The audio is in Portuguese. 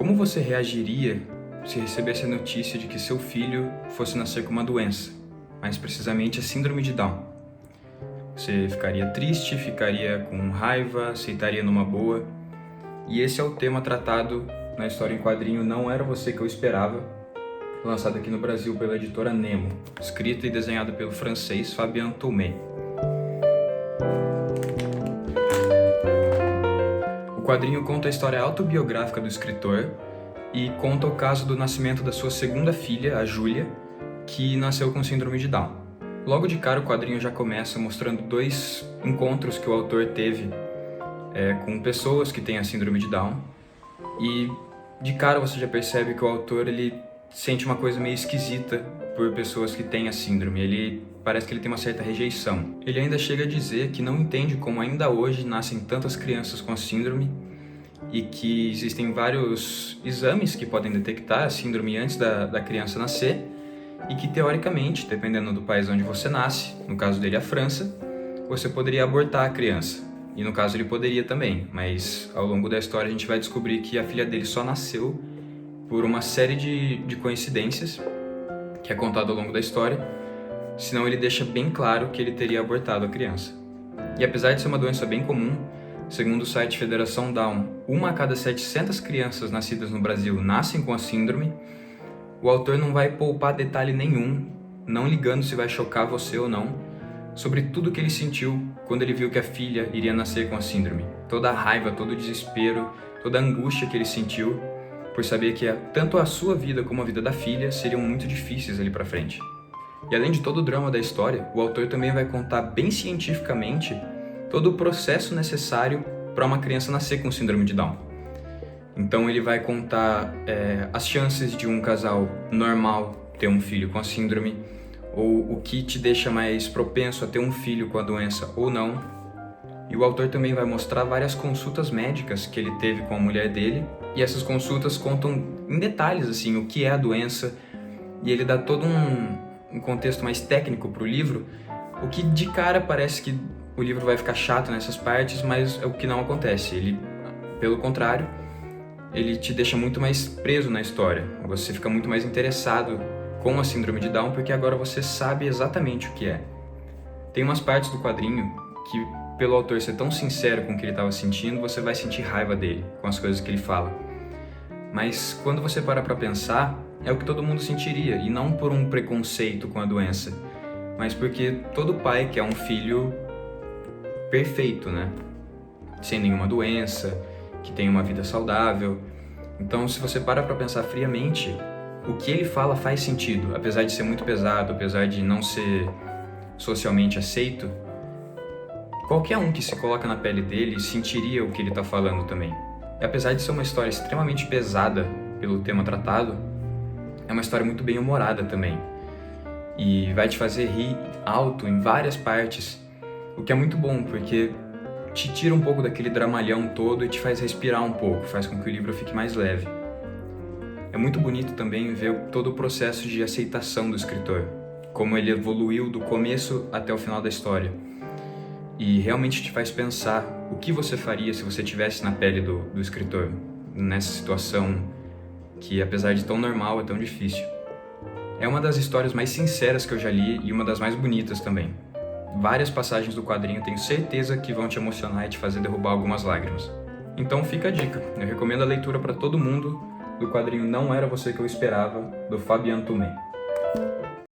Como você reagiria se recebesse a notícia de que seu filho fosse nascer com uma doença, mais precisamente a síndrome de Down? Você ficaria triste, ficaria com raiva, aceitaria numa boa? E esse é o tema tratado na história em quadrinho Não Era Você Que Eu Esperava, lançado aqui no Brasil pela editora Nemo, escrita e desenhada pelo francês Fabien Tomé. O quadrinho conta a história autobiográfica do escritor e conta o caso do nascimento da sua segunda filha, a Júlia, que nasceu com síndrome de Down. Logo de cara o quadrinho já começa mostrando dois encontros que o autor teve com pessoas que têm a síndrome de Down, e de cara você já percebe que o autor ele sente uma coisa meio esquisita por pessoas que têm a síndrome. Parece que ele tem uma certa rejeição. Ele ainda chega a dizer que não entende como ainda hoje nascem tantas crianças com a síndrome e que existem vários exames que podem detectar a síndrome antes da criança nascer e que, teoricamente, dependendo do país onde você nasce, no caso dele a França, você poderia abortar a criança. E no caso ele poderia também, mas ao longo da história a gente vai descobrir que a filha dele só nasceu por uma série de coincidências que é contado ao longo da história, senão ele deixa bem claro que ele teria abortado a criança. E apesar de ser uma doença bem comum, segundo o site Federação Down, 1 a cada 700 crianças nascidas no Brasil nascem com a síndrome, o autor não vai poupar detalhe nenhum, não ligando se vai chocar você ou não, sobre tudo que ele sentiu quando ele viu que a filha iria nascer com a síndrome. Toda a raiva, todo o desespero, toda a angústia que ele sentiu por saber que tanto a sua vida como a vida da filha seriam muito difíceis ali pra frente. E além de todo o drama da história, o autor também vai contar bem cientificamente todo o processo necessário para uma criança nascer com síndrome de Down. Então ele vai contar as chances de um casal normal ter um filho com a síndrome, ou o que te deixa mais propenso a ter um filho com a doença ou não. E o autor também vai mostrar várias consultas médicas que ele teve com a mulher dele, e essas consultas contam em detalhes assim o que é a doença, e ele dá todo um contexto mais técnico para o livro, o que de cara parece que o livro vai ficar chato nessas partes, mas é o que não acontece. Ele, pelo contrário, ele te deixa muito mais preso na história. Você fica muito mais interessado com a síndrome de Down, porque agora você sabe exatamente o que é. Tem umas partes do quadrinho que, pelo autor ser tão sincero com o que ele estava sentindo, você vai sentir raiva dele, com as coisas que ele fala. Mas quando você para pra pensar, é o que todo mundo sentiria, e não por um preconceito com a doença, mas porque todo pai quer um filho perfeito, né? Sem nenhuma doença, que tenha uma vida saudável. Então, se você para pra pensar friamente, o que ele fala faz sentido, apesar de ser muito pesado, apesar de não ser socialmente aceito. Qualquer um que se coloca na pele dele sentiria o que ele está falando também. E apesar de ser uma história extremamente pesada pelo tema tratado, é uma história muito bem humorada também. E vai te fazer rir alto em várias partes, o que é muito bom, porque te tira um pouco daquele dramalhão todo e te faz respirar um pouco, faz com que o livro fique mais leve. É muito bonito também ver todo o processo de aceitação do escritor, como ele evoluiu do começo até o final da história. E realmente te faz pensar o que você faria se você estivesse na pele do escritor, nessa situação que, apesar de tão normal, é tão difícil. É uma das histórias mais sinceras que eu já li e uma das mais bonitas também. Várias passagens do quadrinho tenho certeza que vão te emocionar e te fazer derrubar algumas lágrimas. Então fica a dica, eu recomendo a leitura para todo mundo do quadrinho Não Era Você Que Eu Esperava, do Fabien Tomé.